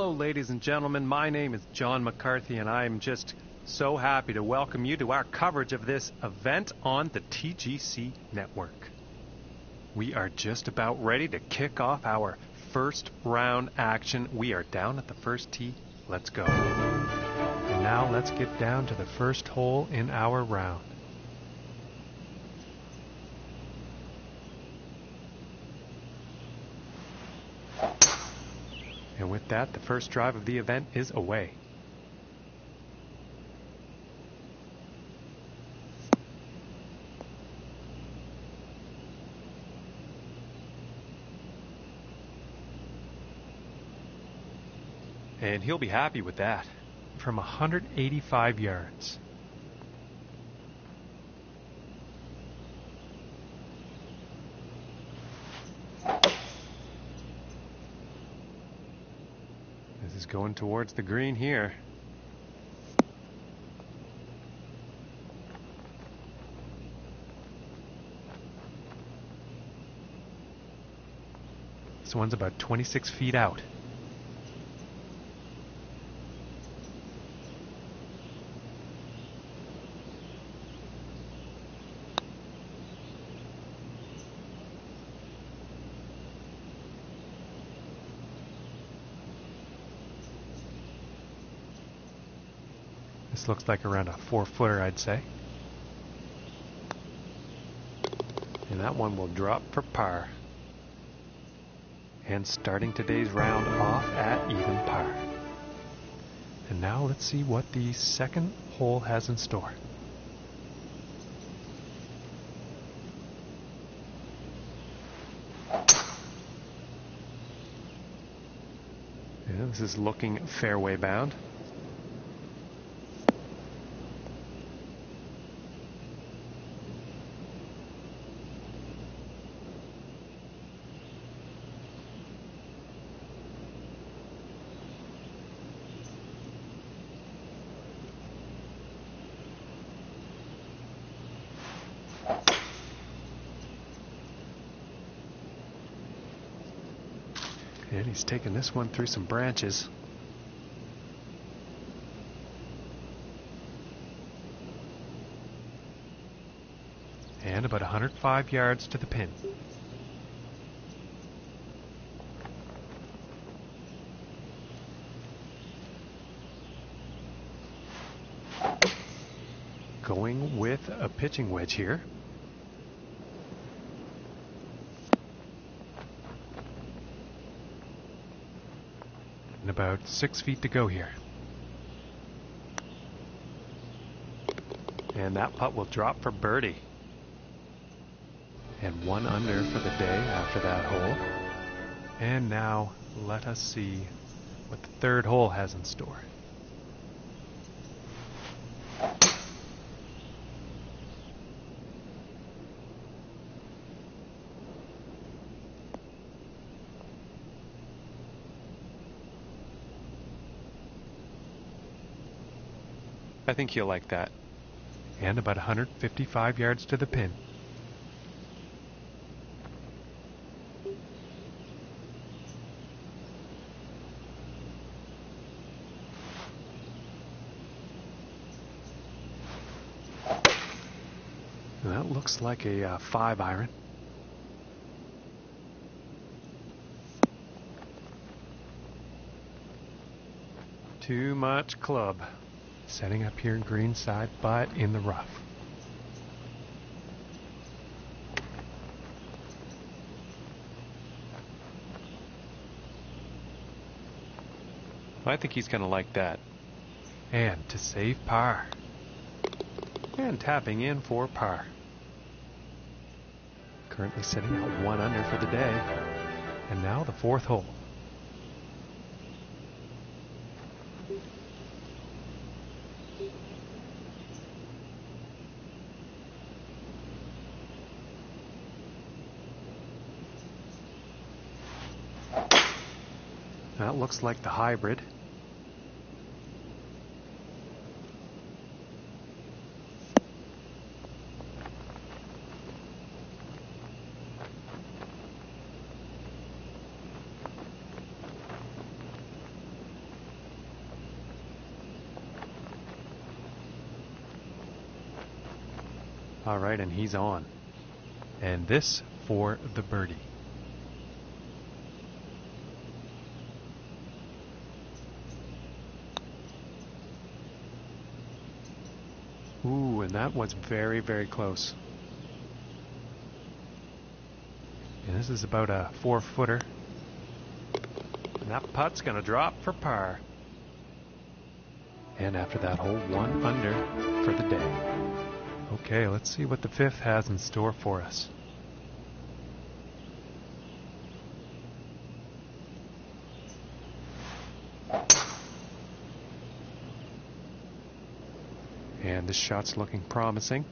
Hello, ladies and gentlemen. My name is John McCarthy, and I am just so happy to welcome you to our coverage of this event on the TGC network. We are just about ready to kick off our first round action. We are down at the first tee. Let's go. And now let's get down to the first hole in our round. And with that, the first drive of the event is away. And he'll be happy with that. From 185 yards. This is going towards the green here. This one's about 26 feet out. This looks like around a 4-footer, I'd say. And that one will drop for par. And starting today's round off at even par. And now let's see what the second hole has in store. Yeah, this is looking fairway bound. And he's taking this one through some branches. And about 105 yards to the pin. Going with a pitching wedge here. And about 6 feet to go here. And that putt will drop for birdie. And 1 under for the day after that hole. And now let us see what the third hole has in store. I think he'll like that. And about 155 yards to the pin. And that looks like a 5-iron. Too much club. Setting up here greenside, but in the rough. I think he's going to like that. And to save par. And tapping in for par. Currently sitting at 1 under for the day. And now the fourth hole. That looks like the hybrid. All right, and he's on. And this for the birdie. Ooh, and that was very, very close. And this is about a 4-footer. And that putt's going to drop for par. And after that hole, 1 under for the day. Okay, let's see what the 5th has in store for us. And this shot's looking promising.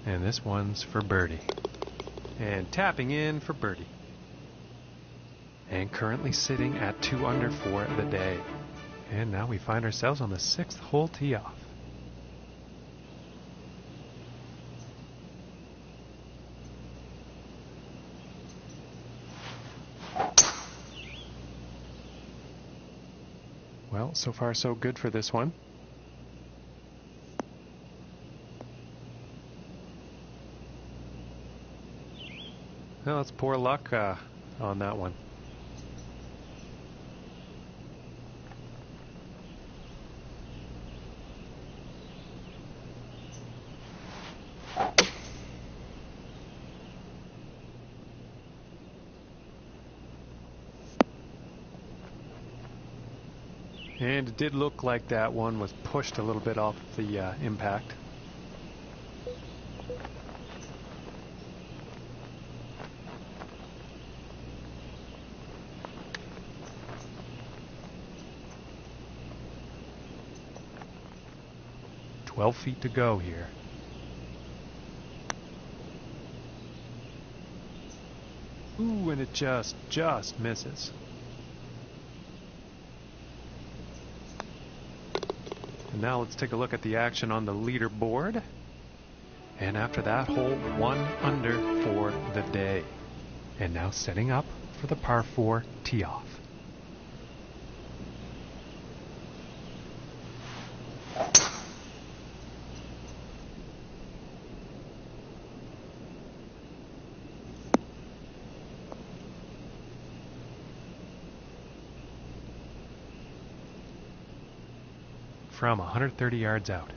And this one's for birdie. And tapping in for birdie. And currently sitting at 2 under for the day. And now we find ourselves on the 6th hole tee off. Well, so far so good for this one. Well, it's poor luck on that one. And it did look like that one was pushed a little bit off the impact. "12 feet to go here." Ooh, and it just misses. And now let's take a look at the action on the leaderboard. And after that hole, 1 under for the day. And now setting up for the par 4 tee off. From 130 yards out.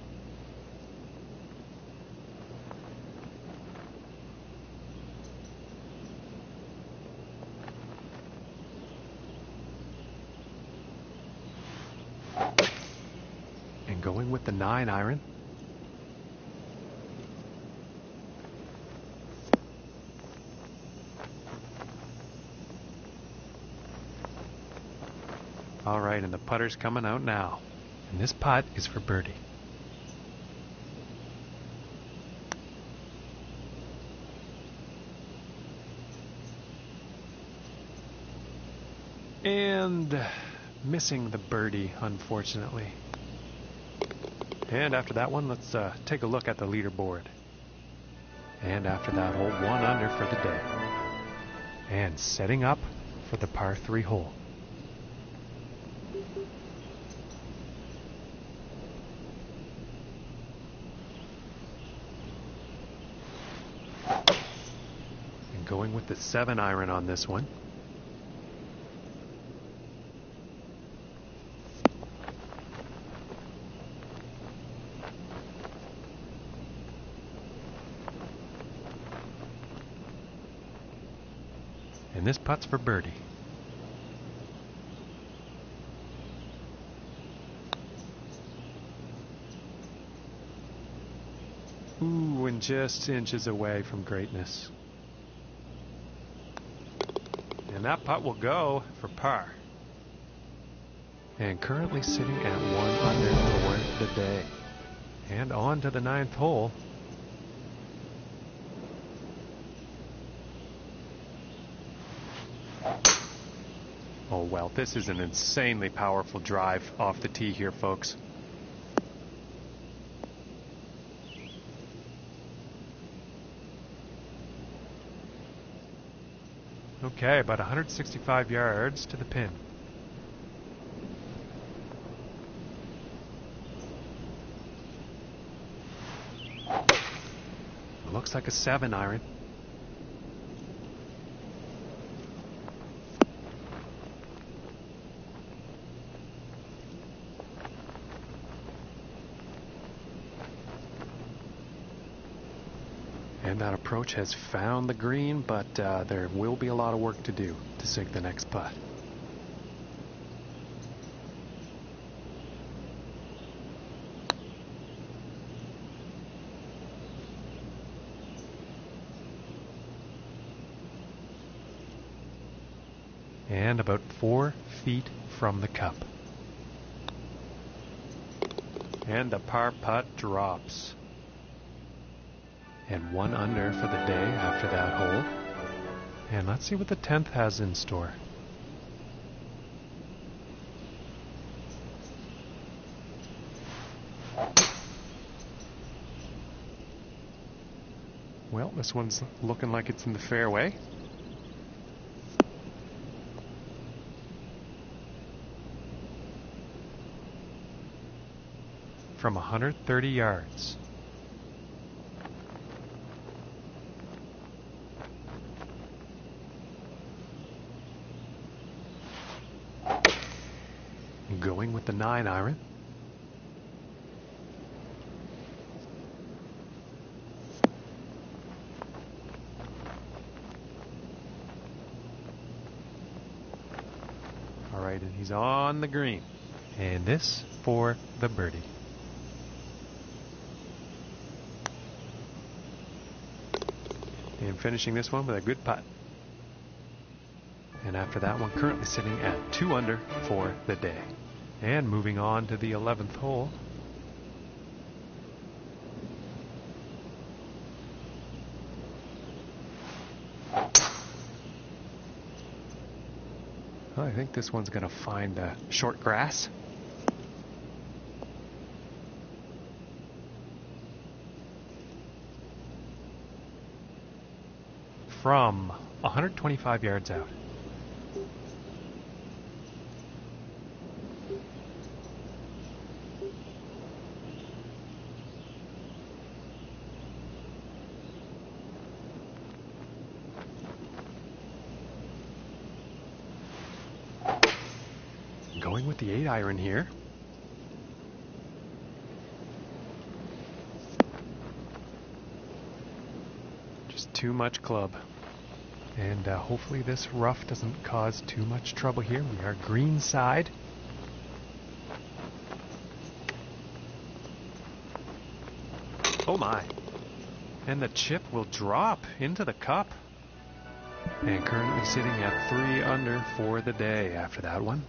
And going with the 9 iron. All right, and the putter's coming out now. And this putt is for birdie. And missing the birdie, unfortunately. And after that one, let's take a look at the leaderboard. And after that hole, 1 under for the day. And setting up for the par 3 hole. Going with the 7 iron on this one. And this putt's for birdie. Ooh, and just inches away from greatness. And that putt will go for par. And currently sitting at 1 under for the day. And on to the 9th hole. Oh well, this is an insanely powerful drive off the tee here, folks. Okay, about 165 yards to the pin. Looks like a 7-iron. And that approach has found the green, but there will be a lot of work to do to sink the next putt. And about 4 feet from the cup. And the par putt drops. And 1 under for the day after that hole. And let's see what the 10th has in store. Well, this one's looking like it's in the fairway. From 130 yards. Going with the 9-iron. All right, and he's on the green. And this for the birdie. And finishing this one with a good putt. And after that one, currently sitting at 2 under for the day. And moving on to the 11th hole. Well, I think this one's going to find short grass. From 125 yards out. Going with the 8-iron here. Just too much club. And hopefully this rough doesn't cause too much trouble here. We are green side. Oh my. And the chip will drop into the cup. And currently sitting at 3 under for the day after that one.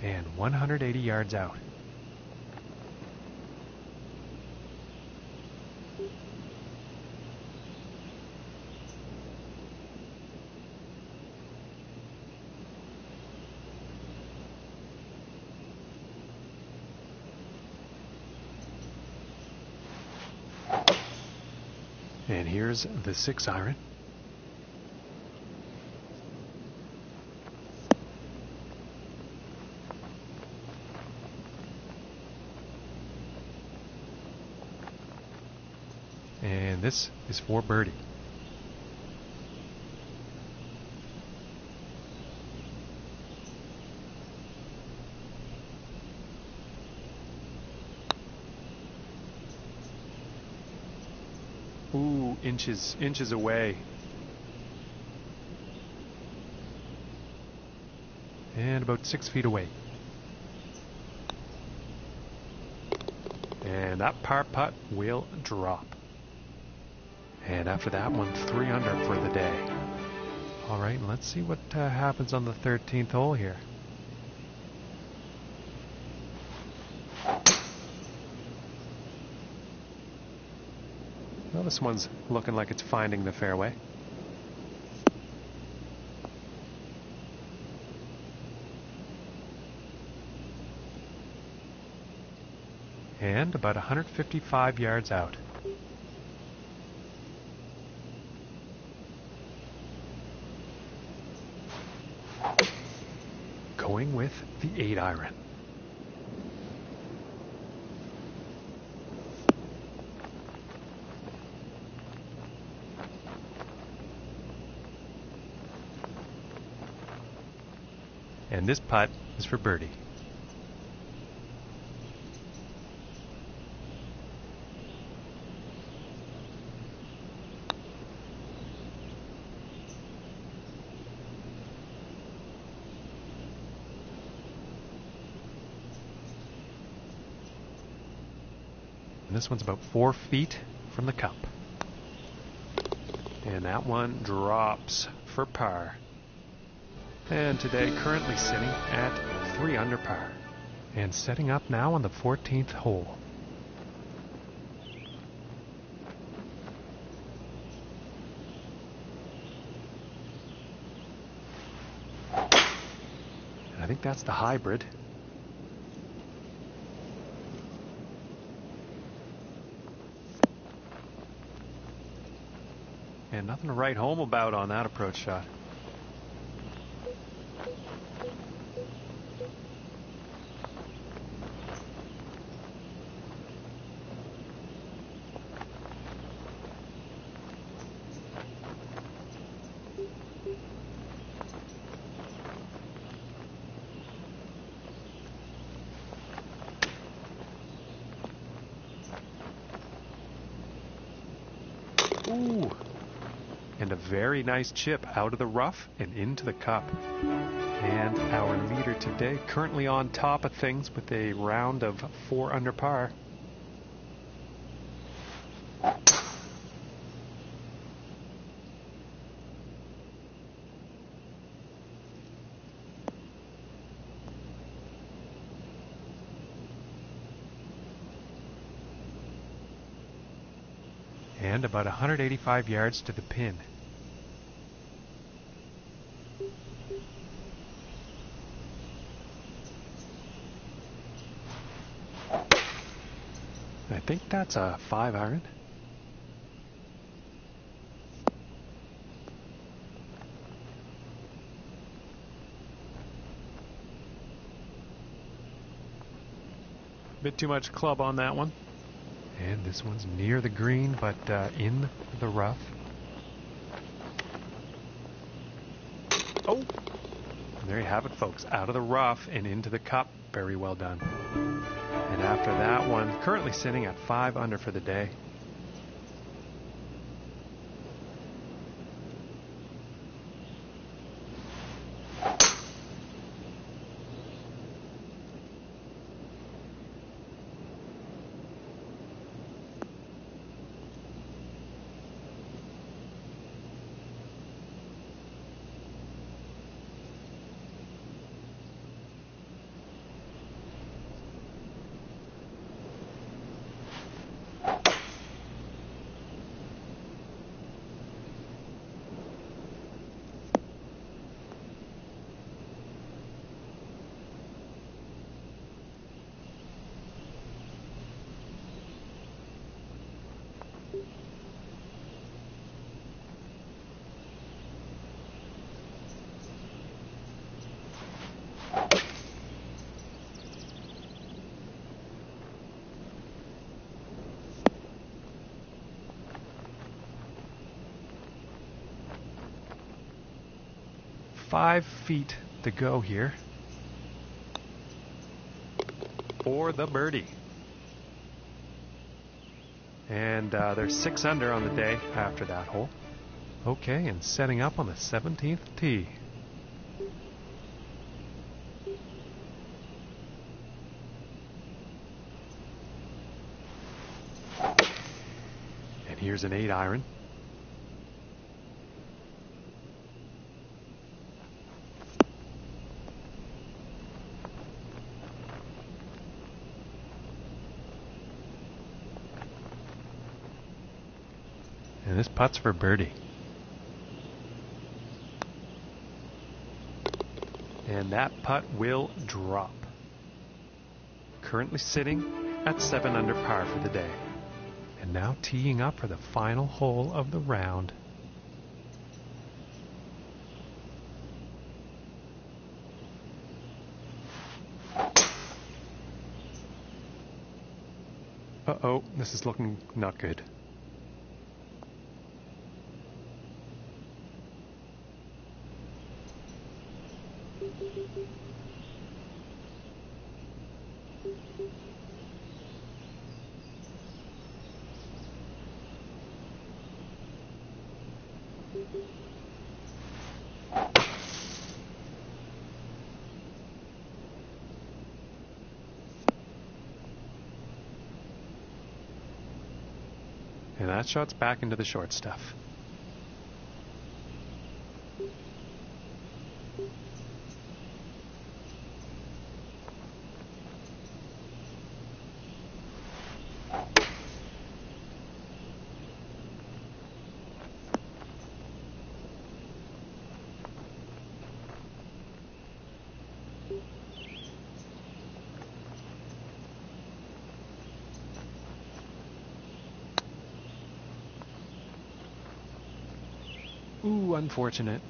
And 180 yards out. And here's the 6-iron. And this is for birdie. Ooh, inches away. And about 6 feet away. And that par putt will drop. And after that one, 3 under for the day. All right, let's see what happens on the 13th hole here. Well, this one's looking like it's finding the fairway. And about 155 yards out. Going with the 8-iron. And this putt is for birdie. And this one's about 4 feet from the cup. And that one drops for par. And today currently sitting at 3 under par. And setting up now on the 14th hole. And I think that's the hybrid. And nothing to write home about on that approach shot. Ooh. And a very nice chip out of the rough and into the cup. And our leader today currently on top of things with a round of 4 under par. And about 185 yards to the pin. I think that's a 5-iron. Bit too much club on that one. And this one's near the green, but in the rough. Oh! And there you have it, folks. Out of the rough and into the cup. Very well done. And after that one, currently sitting at 5 under for the day. Five feet to go here for the birdie. And they're 6 under on the day after that hole. Okay, and setting up on the 17th tee. And here's an 8 iron. And this putt's for birdie. And that putt will drop. Currently sitting at 7 under par for the day. And now teeing up for the final hole of the round. Uh-oh, this is looking not good. And that shot's back into the short stuff. Ooh, unfortunate.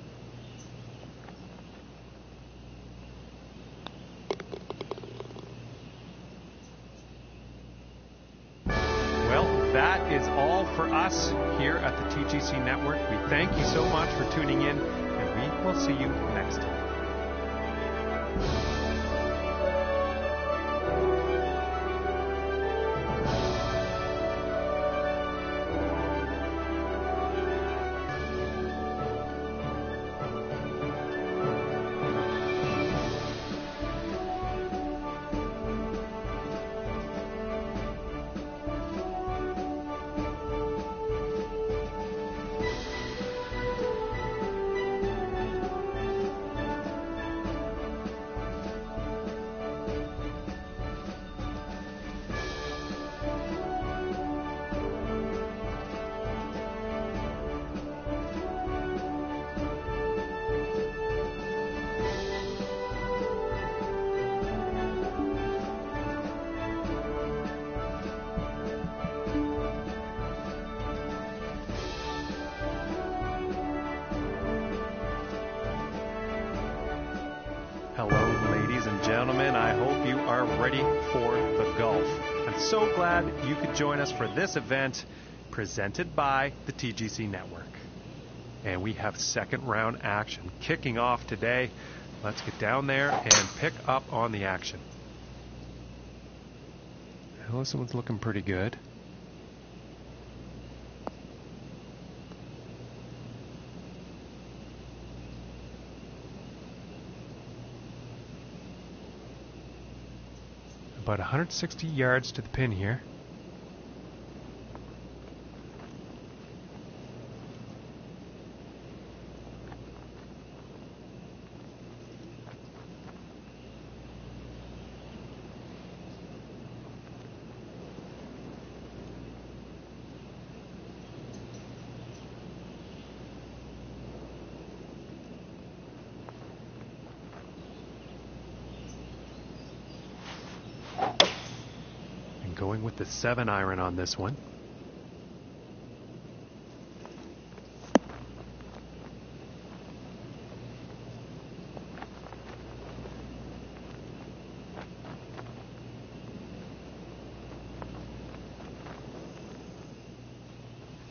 Well, that is all for us here at the TGC Network. We thank you so much for tuning in, and we will see you next time. Hello, ladies and gentlemen. I hope you are ready for the golf. I'm so glad you could join us for this event presented by the TGC Network. And we have second round action kicking off today. Let's get down there and pick up on the action. Well, this one's looking pretty good. About 160 yards to the pin here. Going with the 7 iron on this one.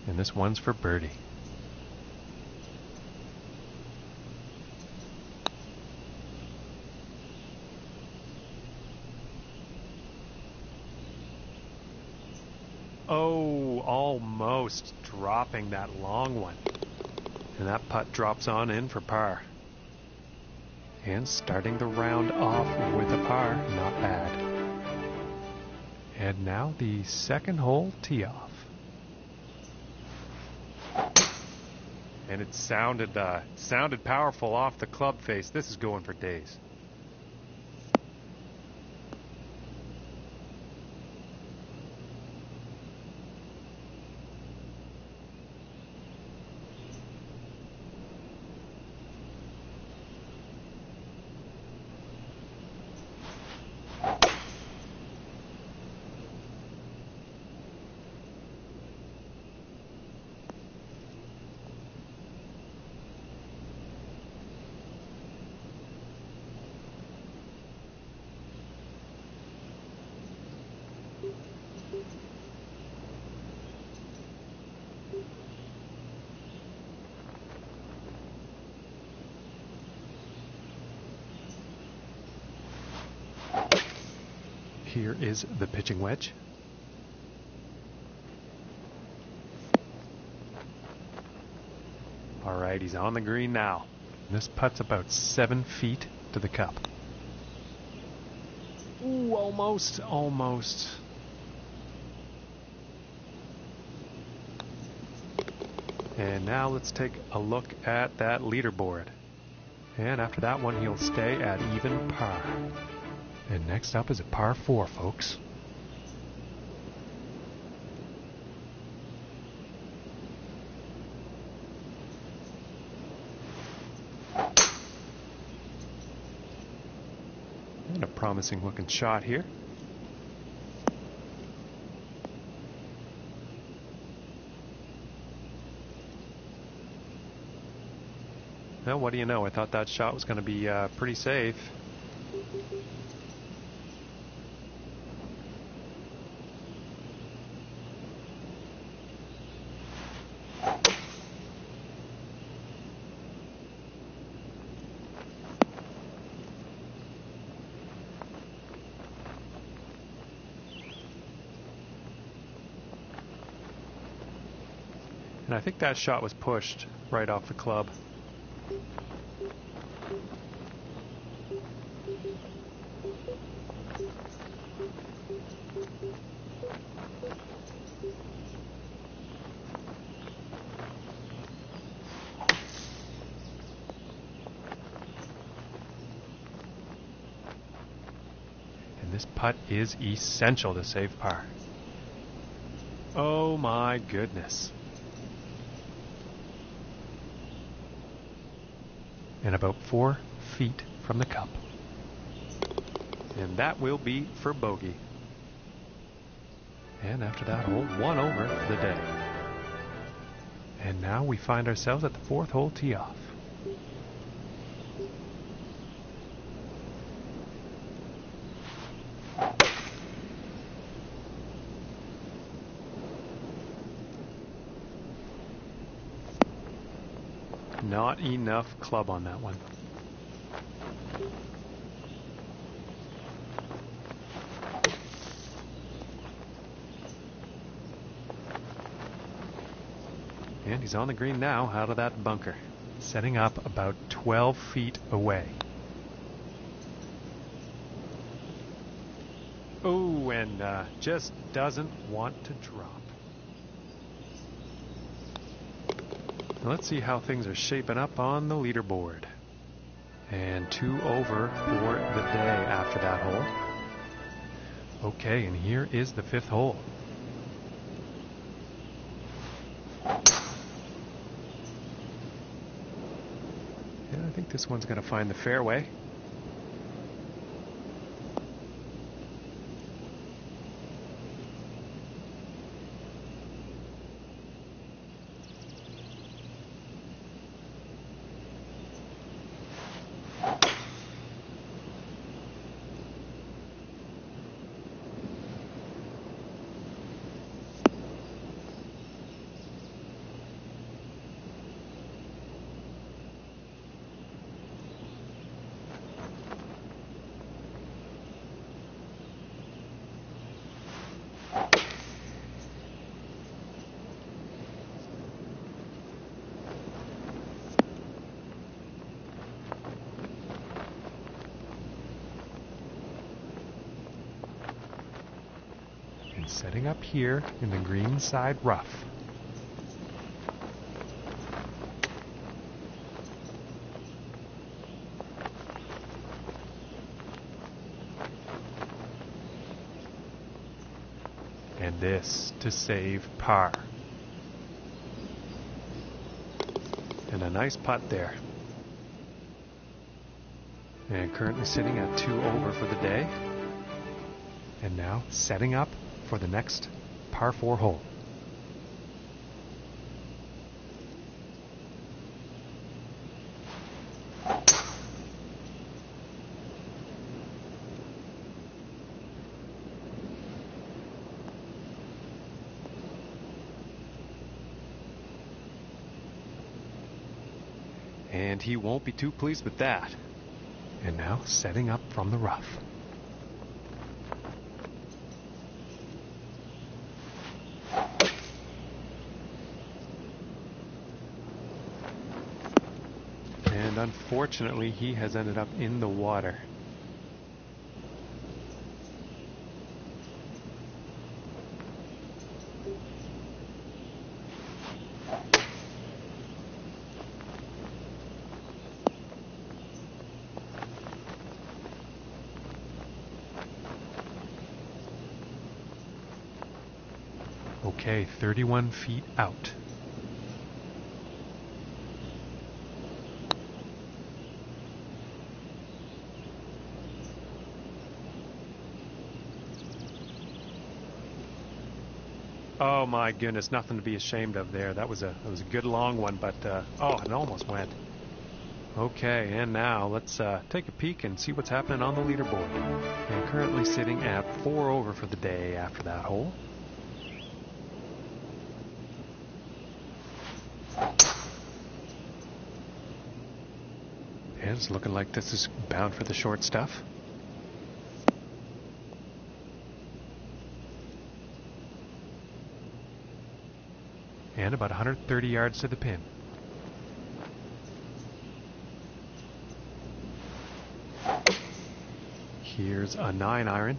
And this one's for birdie. Oh, almost dropping that long one. And that putt drops on in for par. And starting the round off with a par, not bad. And now the second hole tee off. And it sounded powerful off the club face. This is going for days. Here is the pitching wedge. All right, he's on the green now. This putt's about 7 feet to the cup. Ooh, almost. And now let's take a look at that leaderboard. And after that one, he'll stay at even par. And next up is a par 4, folks. And a promising looking shot here. Well, what do you know? I thought that shot was going to be pretty safe. And I think that shot was pushed right off the club. And this putt is essential to save par. Oh my goodness. And about 4 feet from the cup. And that will be for bogey. And after that hole, 1 over for the day. And now we find ourselves at the 4th hole tee off. Not enough club on that one. And he's on the green now out of that bunker, setting up about 12 feet away. Oh, and just doesn't want to drop. Let's see how things are shaping up on the leaderboard. And 2 over for the day after that hole. Okay, and here is the 5th hole. And I think this one's going to find the fairway. setting up here in the green side rough. And this to save par. And a nice putt there. And currently sitting at 2 over for the day. And now setting up for the next par 4 hole. And he won't be too pleased with that. And now setting up from the rough. And unfortunately, he has ended up in the water. Okay, 31 feet out. Oh my goodness, nothing to be ashamed of there. That was a good long one, but oh, it almost went. Okay, and now let's take a peek and see what's happening on the leaderboard. And currently sitting at 4 over for the day after that hole. And it's looking like this is bound for the short stuff. And about 130 yards to the pin. Here's a 9-iron.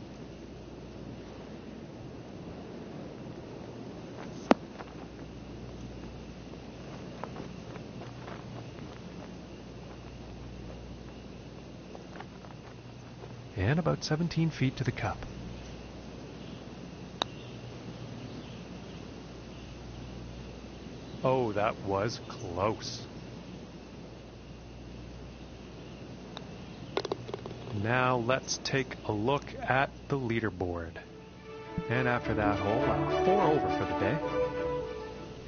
And about 17 feet to the cup. Oh, that was close. Now let's take a look at the leaderboard. And after that hole, 4 over for the day.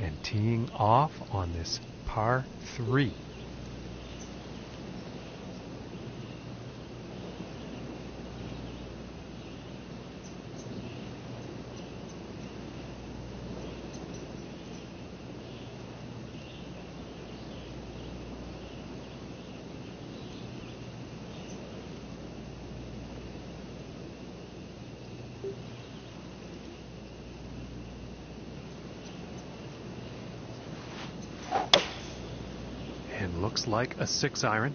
And teeing off on this par 3. And looks like a 6-iron.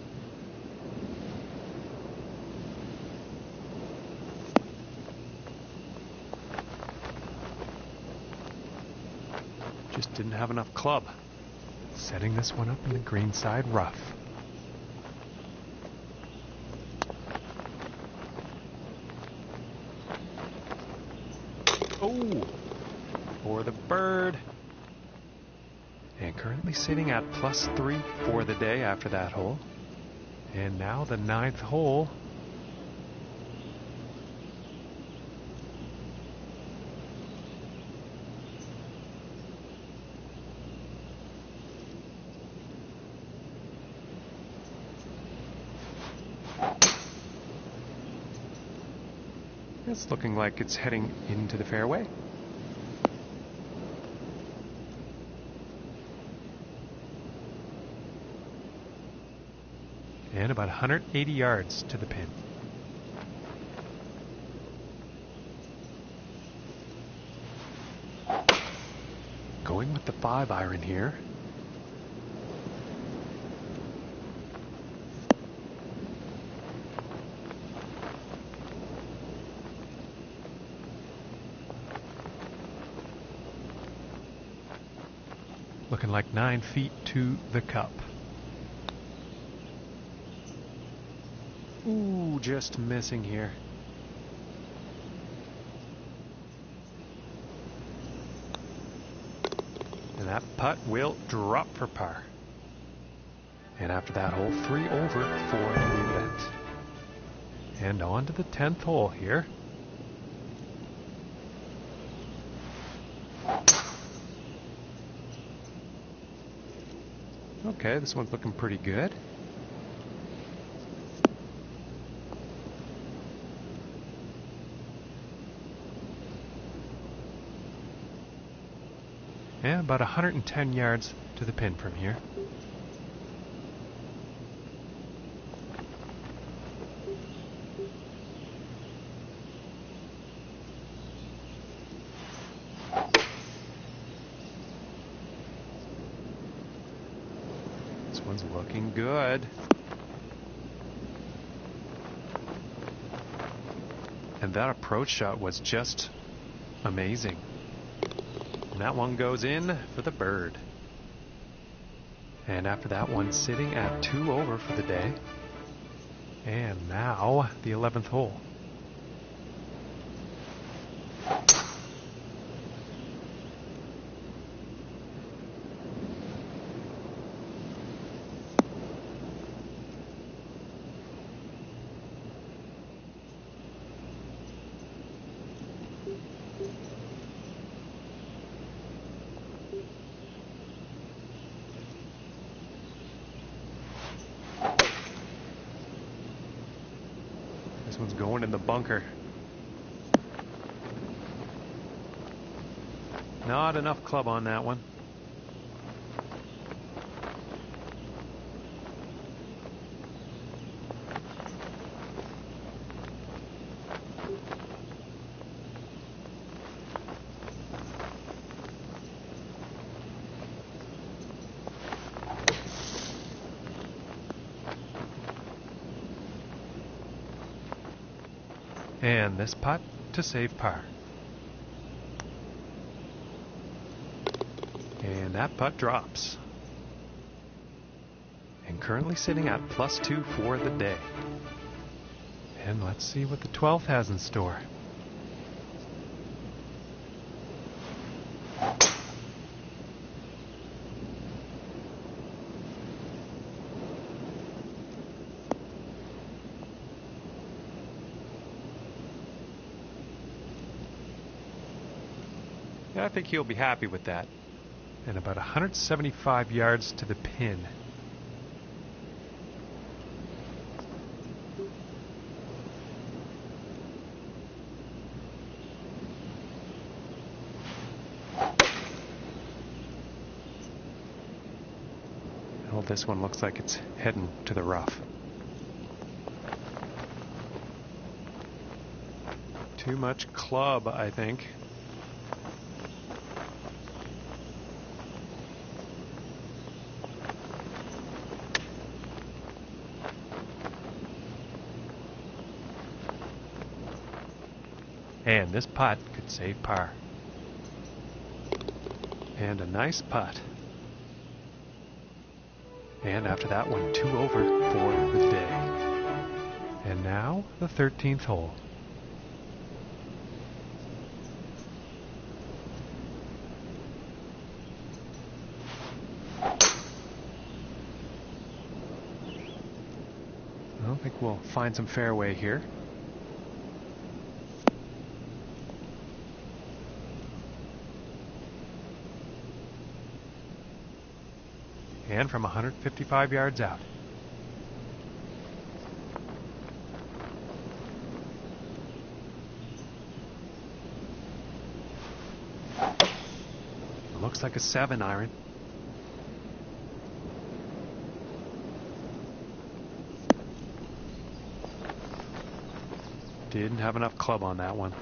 Just didn't have enough club. Setting this one up in the green side rough. Oh, for the bird. And currently sitting at +3 for the day after that hole. And now the 9th hole. It's looking like it's heading into the fairway. And about 180 yards to the pin. Going with the 5-iron here. Looking like 9 feet to the cup. Ooh, just missing here. And that putt will drop for par. And after that hole, 3 over for the event. And on to the 10th hole here. Okay, this one's looking pretty good. Yeah, about 110 yards to the pin from here. This one's looking good. And that approach shot was just amazing. And that one goes in for the bird. And after that one, sitting at 2 over for the day. And now the 11th hole. This one's going in the bunker. Not enough club on that one. And this putt to save par. And that putt drops. And currently sitting at +2 for the day. And let's see what the 12th has in store. I think he'll be happy with that. And about 175 yards to the pin. Well, this one looks like it's heading to the rough. Too much club, I think. And this putt could save par. And a nice putt. And after that one, 2 over for the day. And now the 13th hole. I don't think we'll find some fairway here. And from 155 yards out. It looks like a 7-iron. Didn't have enough club on that one.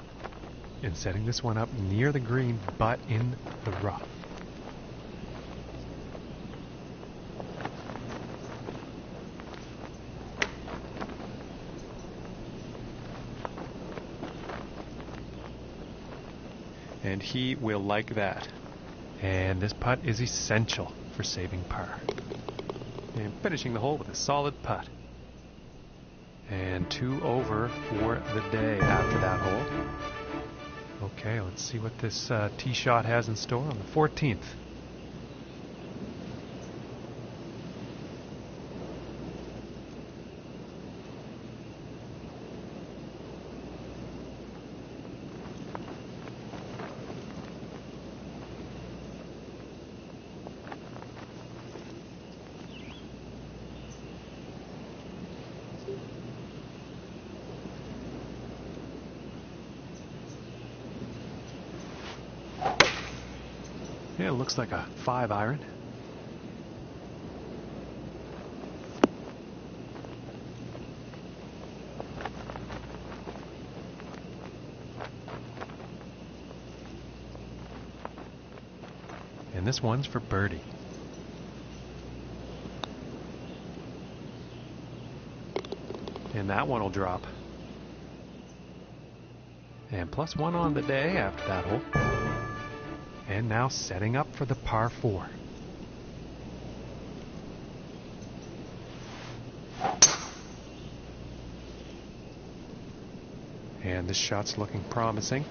And setting this one up near the green, but in the rough. And he will like that. And this putt is essential for saving par. And finishing the hole with a solid putt. And 2 over for the day after that hole. Okay, let's see what this tee shot has in store on the 14th. Yeah, it looks like a 5-iron. And this one's for birdie. And that one will drop. And +1 on the day after that hole. And now setting up for the par 4. And this shot's looking promising.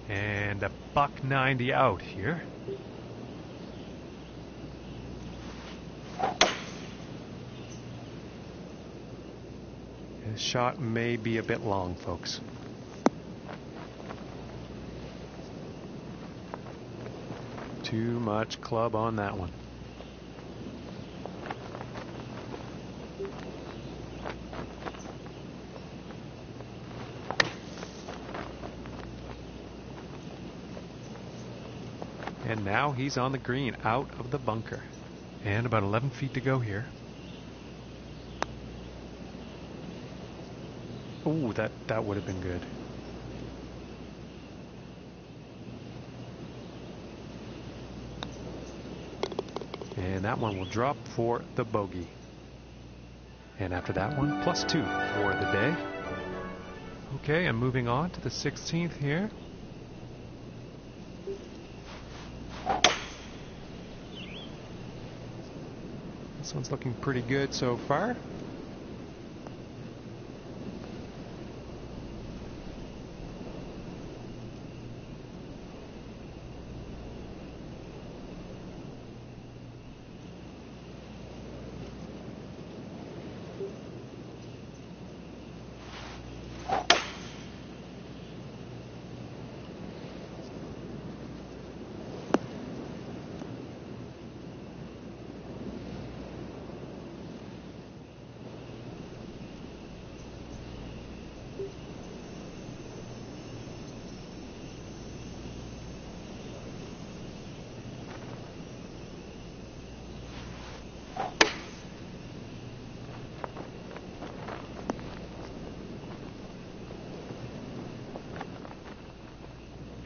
And a $190 out here. This shot may be a bit long, folks. Too much club on that one. And now he's on the green, out of the bunker. And about 11 feet to go here. Ooh, that would have been good. And that one will drop for the bogey. And after that one, +2 for the day. Okay, and moving on to the 16th here. This one's looking pretty good so far.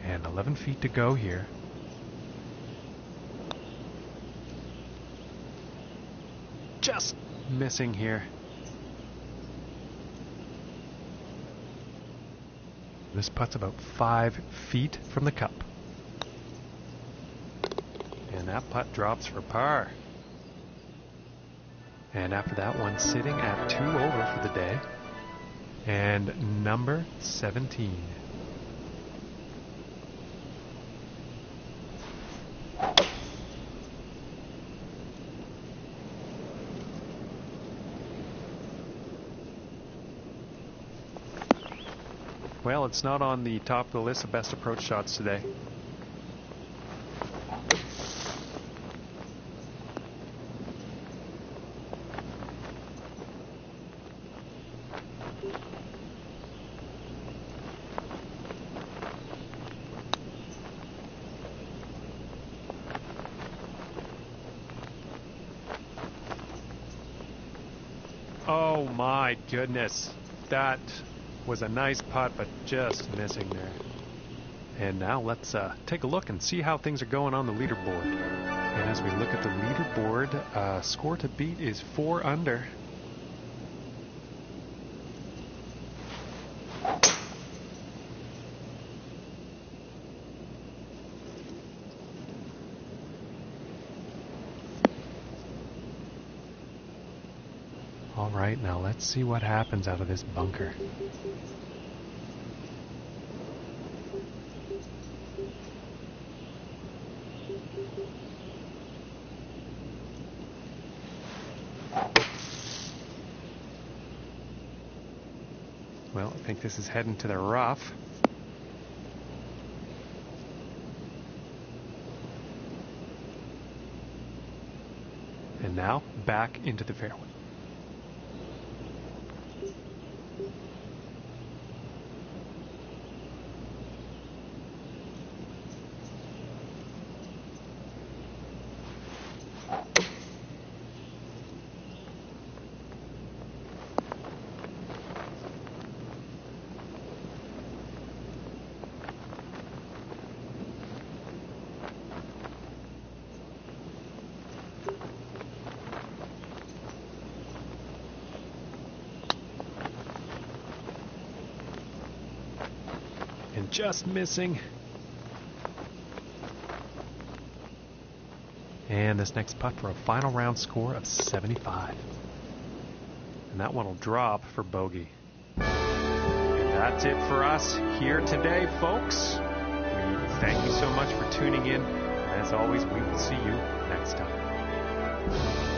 And 11 feet to go here. Just missing here. This putt's about 5 feet from the cup. And that putt drops for par. And after that one, sitting at 2 over for the day. And number 17. Well, it's not on the top of the list of best approach shots today. Oh my goodness. That was a nice putt, but just missing there. And now let's take a look and see how things are going on the leaderboard. And as we look at the leaderboard, score to beat is 4 under. All right, now let's see what happens out of this bunker. Well, I think this is heading to the rough. And now, back into the fairway. And just missing. And this next putt for a final round score of 75. And that one will drop for bogey. And that's it for us here today, folks. We thank you so much for tuning in. As always, we will see you next time.